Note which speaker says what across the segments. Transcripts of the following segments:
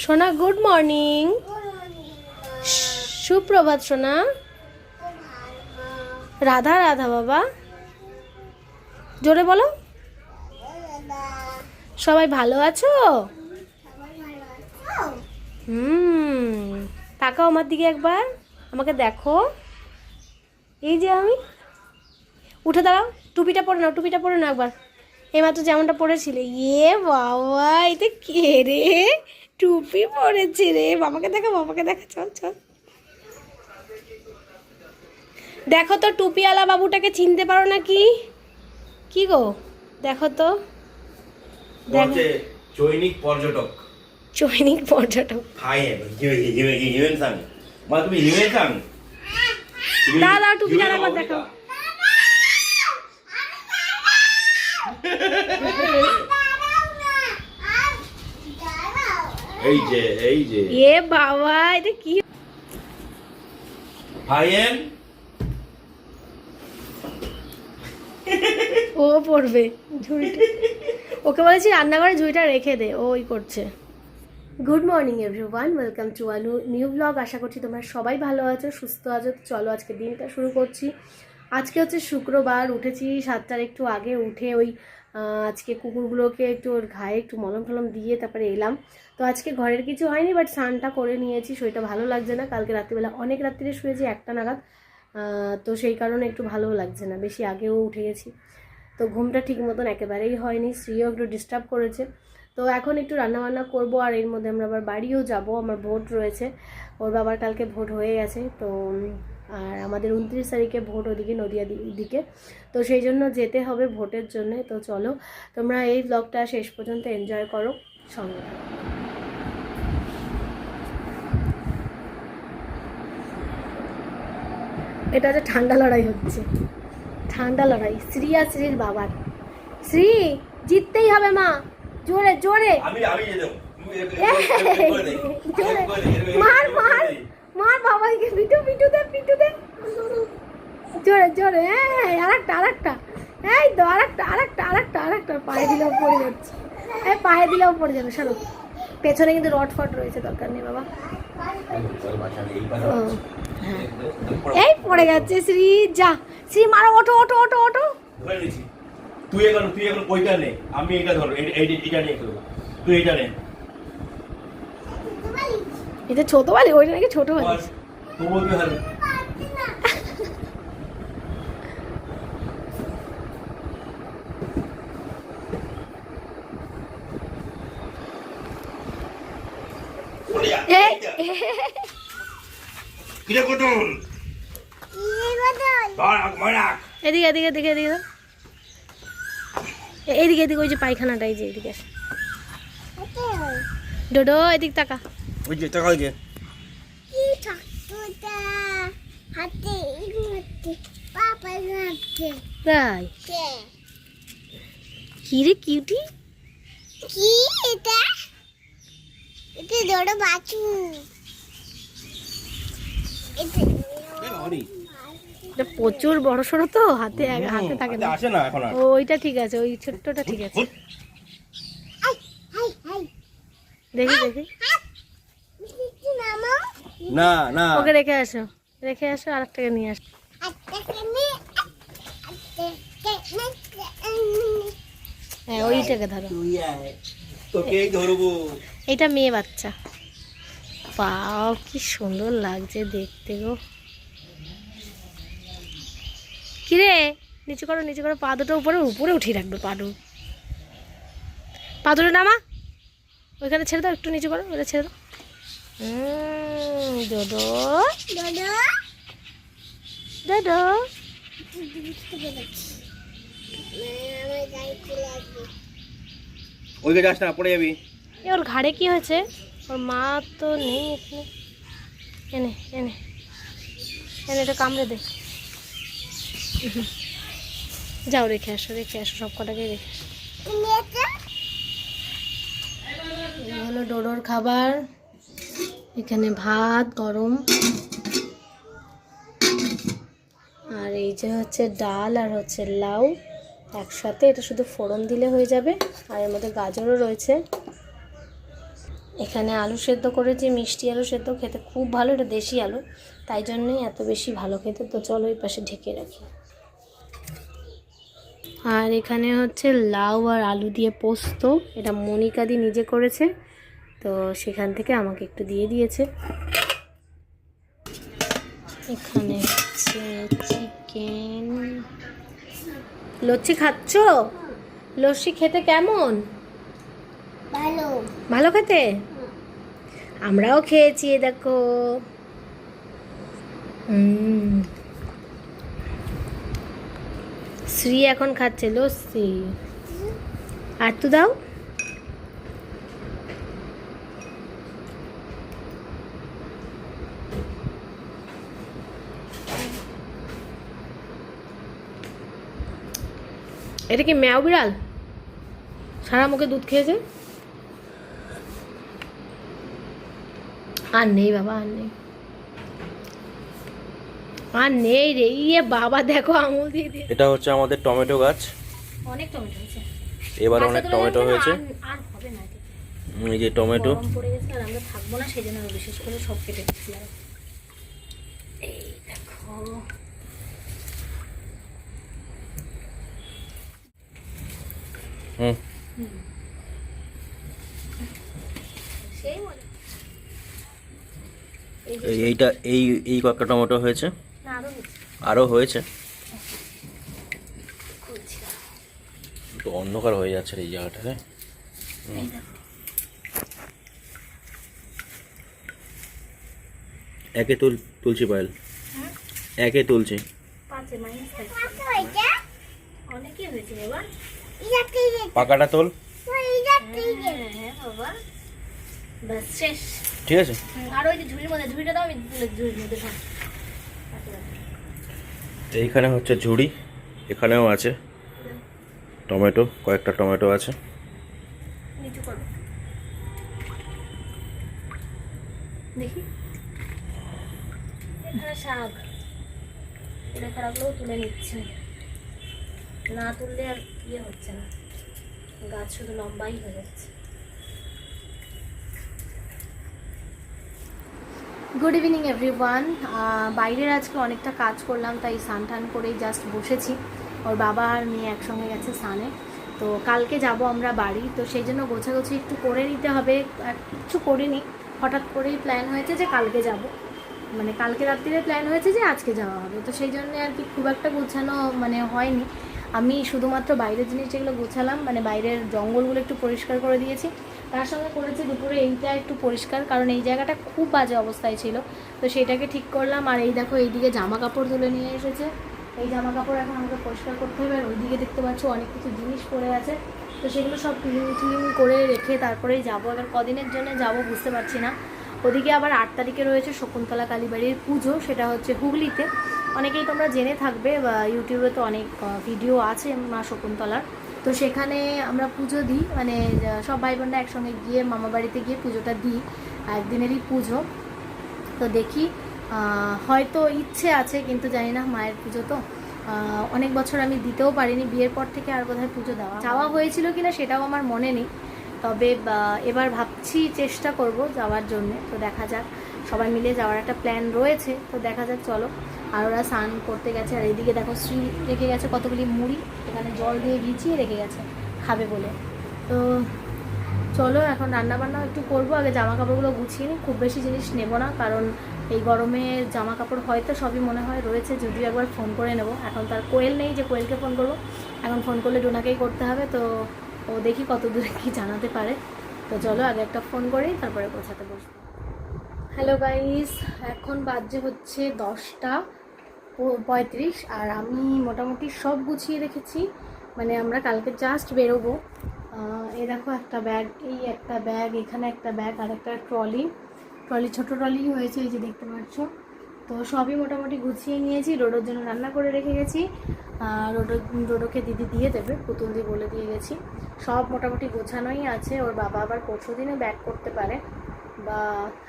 Speaker 1: সোনা good morning. সুপ্রভাত সোনা। রাধা রাধা বাবা, জোরে বলো। সবাই ভালো আছো? তাকাও আমার দিকে একবার, আমাকে দেখো। এই যে আমি, উঠে দাঁড়াও, টুপিটা পরে নাও, টুপিটা পরে নাও একবার। এইমাত্র যেমনটা পরেছিলে। ইয়ে বাবা, এটা কে রে? টুপি পরেছে রে। বাবাকে দেখা, বাবাকে দেখা, চল চল। দেখো তো টুপিওয়ালা বাবুটাকে চিনতে পারো নাকি? কি গো, দেখো তো।
Speaker 2: চৈনিক পর্যটক।
Speaker 1: চৈনিক পর্যটক। দাদা টুপিটা একবার দেখো।
Speaker 2: এই যে
Speaker 1: এ বাবা, এটা কি?
Speaker 2: ভাইয়েন
Speaker 1: ও পড়বে ঝুড়িটা। ওকে বলেছি রান্নাঘরে ঝুড়িটা রেখে দে, ওই করছে। Good morning everyone, welcome to a new blog. আশা করছি তোমরা সবাই ভালো আছো, সুস্থ আছো। চলো আজকে দিনটা শুরু করছি। আজকে হচ্ছে শুক্রবার। উঠেছি 7টার একটু আগে। উঠে ওই আজকে কুকুরগুলোকে একটু ওর ঘায়ে একটু মলম টলম দিয়ে তারপরে এলাম। তো আজকে ঘরের কিছু হয়নি, বাট স্নানটা করে নিয়েছি। শরীরটা ভালো লাগছে না, কালকে রাত্রিবেলা অনেক রাত্রিরে শুয়েছি 1টা নাগাদ। তো সেই কারণে একটু ভালোও লাগছে না, বেশি আগেও উঠে গেছি। তো ঘুমটা ঠিক মতন একেবারেই হয়নি, শ্রীও একটু ডিস্টার্ব করেছে। তো এখন একটু রান্নাবান্না করব, আর এর মধ্যে আমরা আবার বাড়িও যাব। আমার ভোট রয়েছে, ওর বাবার কালকে ভোট হয়ে গেছে। তো আর আমাদের 29 তারিখে ভোট ওদিকে নদিয়া দিকে, তো সেই জন্য যেতে হবে ভোটের জন্য। তো চলো তোমরা এই ব্লগটা শেষ পর্যন্ত এনজয় করো সঙ্গে। এটা হচ্ছে ঠান্ডা লড়াই হচ্ছে, ঠান্ডা লড়াই শ্রী আর শ্রীর বাবার। শ্রী জিততেই হবে মা, জোরে জোরে। মার মার মার বাবাইকে, পিটু পিটু দে, পিটু দে জোরে জোরে। হ্যাঁ, আরেকটা এই তো, আরেকটা পায়ে দিলেও পড়ে যাচ্ছে। এই পায়ে দিলেও পড়ে যাবে, সরো। পেছনে কিন্তু রড ফট রয়েছে, দরকার নেই বাবা। এই পড়ে যাচ্ছে শ্রী, যা শ্রী মারো, ওঠো ওঠো ওঠো ওঠো।
Speaker 2: তুই এখন ওইটা নে, আমি এটা ধরো, এটা নিয়ে খেলবো। তুই এটা নে।
Speaker 1: এটা ছোট বালি, ওইটা নাকি ছোট বালি।
Speaker 2: তবুও তুই হারবি। কিরে কতল?
Speaker 1: এদিকে এদিকে এদিকে এদিকে এদিকে এদিকে, ওই যে পায়খানাটা, এই যে এদিকে আসে। ডোডো এদিক তাকা।
Speaker 2: ওই যে টাকা, ওই যে
Speaker 1: তাই কি রে কিউটি?
Speaker 3: কি এটা? এটা বড় বাছু।
Speaker 1: এটা প্রচুর বড় সড়ো তো, হাতে হাতে থাকে না।
Speaker 2: আসে না এখন আর।
Speaker 1: ওইটা ঠিক আছে, ওই ছোট্টটা ঠিক আছে। দেখি দেখি।
Speaker 2: না না,
Speaker 1: ওকে রেখে আসো, রেখে আসো, আর একটাকে নিয়ে আসো। হ্যাঁ, ওইটাকে ধরো।
Speaker 2: তোকেই ধরবো।
Speaker 1: এটা মেয়ে বাচ্চা। পাও কি সুন্দর লাগছে দেখতে গো। কিরে নিচু করো, নিচু করো, পা দুটো উপরে উপরে উঠিয়ে রাখবে। পা দুটো নামা, ওইখানে ছেড়ে দাও, একটু নিচু করো, ওটা ছেড়ে দাও। ডোডো ডোডো।
Speaker 2: ওইকে যাস না, পড়ে যাবি।
Speaker 1: ওর ঘাড়ে কি হয়েছে? ওর মা তো নেই এখানে। এনে এনে এনে, এটা কামড়ে দে। যাও রেখে আসো, রেখে আসো, সব কটাকে রেখে আসো। এই হলো ডোডোর খাবার। এখানে ভাত গরম, আর এই যে হচ্ছে ডাল, আর হচ্ছে লাউ একসাথে। এটা শুধু ফোড়ন দিলে হয়ে যাবে, আর এর মধ্যে গাজরও রয়েছে। এখানে আলু সেদ্ধ করেছি, মিষ্টি আলু সেদ্ধ, খেতে খুব ভালো, এটা দেশি আলু, তাই জন্যই এত বেশি ভালো খেতে। তো চলো এই পাশে ঢেকে রাখি। আর এখানে হচ্ছে লাউ আর আলু দিয়ে পোস্ত, এটা মনিকাদি নিজে করেছে, তো সেখান থেকে আমাকে একটু দিয়ে দিয়েছে। এখানে হচ্ছে চিকেন। লস্যি খাচ্ছ? লস্যি খেতে কেমন?
Speaker 3: ভালো।
Speaker 1: ভালো খেতে? আমরাও খেয়েছি, দেখো। শ্রী এখন খাচ্ছে লস্যি। আর তো দাও। এটা কি ম্যাও বিড়াল? সারা মুখে দুধ খেয়েছে। আর নেই বাবা, আর নেই, আর নেই রে। ইয়ে বাবা, দেখো আঙুল দিয়ে দিয়ে।
Speaker 2: এটা হচ্ছে আমাদের টমেটো গাছ,
Speaker 1: অনেক টমেটো হয়েছে
Speaker 2: এবার অনেক টমেটো হয়েছে।
Speaker 1: আর হবে না,
Speaker 2: এই যে টমেটো,
Speaker 1: গরম পড়ে গেছে আর আমরা থাকবো না, সেই জন্য বিশেষ করে সব কেটে দিচ্ছিলাম। এই দেখো, সেই মজা।
Speaker 2: এইটা এই এই কয়েকটা টমেটো হয়েছে,
Speaker 1: না আরো হচ্ছে,
Speaker 2: আরো হয়েছে।
Speaker 1: খুলছি।
Speaker 2: তো অন্ধকার হয়ে যাচ্ছে এই জায়গাটাতে।
Speaker 1: এই দেখো,
Speaker 2: একে তুলছি পায়েল, একে তুলছি।
Speaker 1: পাঁচে মাইনাস
Speaker 3: কত হয়েছে?
Speaker 1: অনেকই হয়েছে এবার।
Speaker 3: এটা কি রে?
Speaker 2: পাকাটা তোল।
Speaker 3: এটা কি রে?
Speaker 1: হ্যাঁ বাবা, বাস শেষ।
Speaker 2: ঠিক আছে,
Speaker 1: আর ওই যে ঝুড়ির মধ্যে, ঝুড়িটা দাও, আমি ঝুড়ির মধ্যে থাক।
Speaker 2: এইখানে হচ্ছে ঝুড়ি, এখানেও আছে টমেটো, কয়েকটা টমেটো আছে।
Speaker 1: নিচু করো দেখি। এখানে শাক, এটা খারাপগুলোও তুলে নিচ্ছে, না তুললে আর ইয়ে হচ্ছে না, গাছ শুধু লম্বাই হয়ে যাচ্ছে। Good evening everyone. বাইরের আজকে অনেকটা কাজ করলাম, তাই স্নান টান করেই জাস্ট বসেছি। ওর বাবা আর মেয়ে একসঙ্গে গেছে স্নানে, তো কালকে যাব আমরা বাড়ি, তো সেই জন্য গোছাগুছি একটু করে নিতে হবে। আর কিচ্ছু করিনি, হঠাৎ করেই প্ল্যান হয়েছে যে কালকে যাব, মানে কালকে রাত্রিরে প্ল্যান হয়েছে যে আজকে যাওয়া হবে, তো সেই জন্য আর কি খুব একটা গোছানো মানে হয়নি। আমি শুধুমাত্র বাইরের জিনিস যেগুলো গোছালাম, মানে বাইরের জঙ্গলগুলো একটু পরিষ্কার করে দিয়েছি, তার সঙ্গে করেছি দুপুরে এইটা একটু পরিষ্কার, কারণ এই জায়গাটা খুব বাজে অবস্থায় ছিল, তো সেটাকে ঠিক করলাম। আর এই দেখো, এইদিকে জামা কাপড় তুলে নিয়ে এসেছে, এই জামা কাপড় এখন আমাকে পরিষ্কার করতে হবে। আর ওইদিকে দেখতে পাচ্ছ অনেক কিছু জিনিস পড়ে আছে, তো সেগুলো সব ক্লিন করে রেখে তারপরেই যাবো। এবার কদিনের জন্য যাব বুঝতে পারছি না। ওদিকে আবার 8 তারিখে রয়েছে শকুন্তলা কালীবাড়ির পুজো, সেটা হচ্ছে হুগলিতে। অনেকেই তোমরা জেনে থাকবে, বা ইউটিউবে তো অনেক ভিডিও আছে মা শকুন্তলার, তো সেখানে আমরা পুজো দিই, মানে সব ভাই বোনরা একসঙ্গে গিয়ে মামা বাড়িতে গিয়ে পুজোটা দিই, একদিনেরই পুজো। তো দেখি, হয়তো ইচ্ছে আছে, কিন্তু জানি না, মায়ের পুজো তো অনেক বছর আমি দিতেও পারিনি, বিয়ের পর থেকে আর বোধহয় পুজো যাওয়া হয়েছিল কিনা সেটাও আমার মনে নেই, তবে এবার ভাবছি, চেষ্টা করব যাওয়ার জন্য। তো দেখা যাক, সবাই মিলে যাওয়ার একটা প্ল্যান রয়েছে, তো দেখা যাক, চলো। আর ওরা স্নান করতে গেছে, আর এইদিকে দেখো শ্রী রেখে গেছে কতগুলি মুড়ি, এখানে জল দিয়ে ভিজিয়ে রেখে গেছে খাবে বলে। তো চলো, এখন রান্নাবান্নাও একটু করবো, আগে জামা কাপড়গুলো গুছিয়ে নিই। খুব বেশি জিনিস নেব না, কারণ এই গরমে জামা কাপড় হয়তো সবই মনে হয় রয়েছে, যদিও একবার ফোন করে নেব। এখন তার কোয়েল নেই যে কোয়েলকে ফোন করবো, এখন ফোন করলে ডোনাকেই করতে হবে, তো ও দেখি কত দূরে কী জানাতে পারে। তো চলো আগে একটা ফোন করি, তারপরে গোছাতে বসবো। হ্যালো গাইস, এখন বাজে হচ্ছে 10:35, আর আমি মোটামুটি সব গুছিয়ে রেখেছি, মানে আমরা কালকে জাস্ট বেরোবো। এই দেখো একটা ব্যাগ, এই একটা ব্যাগ, এখানে একটা ব্যাগ, আর একটা ট্রলি, ছোটো ট্রলি হয়েছে, এই যে দেখতে পাচ্ছ। তো সবই মোটামুটি গুছিয়ে নিয়েছি, রোডোর জন্য রান্না করে রেখে গেছি, রোডোকে দিদি দিয়ে দেবে, পুতুল দি বলে দিয়ে গেছি। সব মোটামুটি গোছানোই আছে। ওর বাবা আবার পরশু দিনে ব্যাক করতে পারে, বা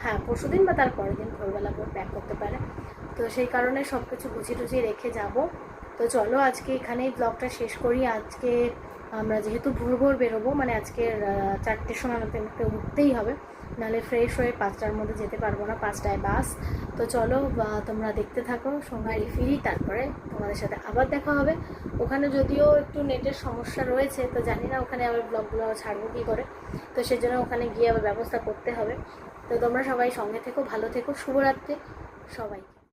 Speaker 1: হ্যাঁ পরশু দিন বা তার পরের দিন ভোরবেলা করে ব্যাক করতে পারে, তো সেই কারণে সব কিছু গুছিয়ে টুছিয়ে রেখে যাব। তো চলো আজকে এখানেই ব্লগটা শেষ করি। আজকে আমরা যেহেতু ভোর ভোর বেরোবো, মানে আজকে 4টের সময় আমাকে উঠতেই হবে, নাহলে ফ্রেশ হয়ে 5টার মধ্যে যেতে পারবো না, 5টায় বাস। তো চলো তোমরা দেখতে থাকো, সঙ্গে ফিরি, তারপরে তোমাদের সাথে আবার দেখা হবে। ওখানে যদিও একটু নেটের সমস্যা রয়েছে, তো জানি না ওখানে আবার ব্লগগুলো ছাড়বো কী করে, তো সেজন্য ওখানে গিয়ে আবার ব্যবস্থা করতে হবে। তো তোমরা সবাই সঙ্গে থেকো, ভালো থেকো, শুভরাত্রি সবাই।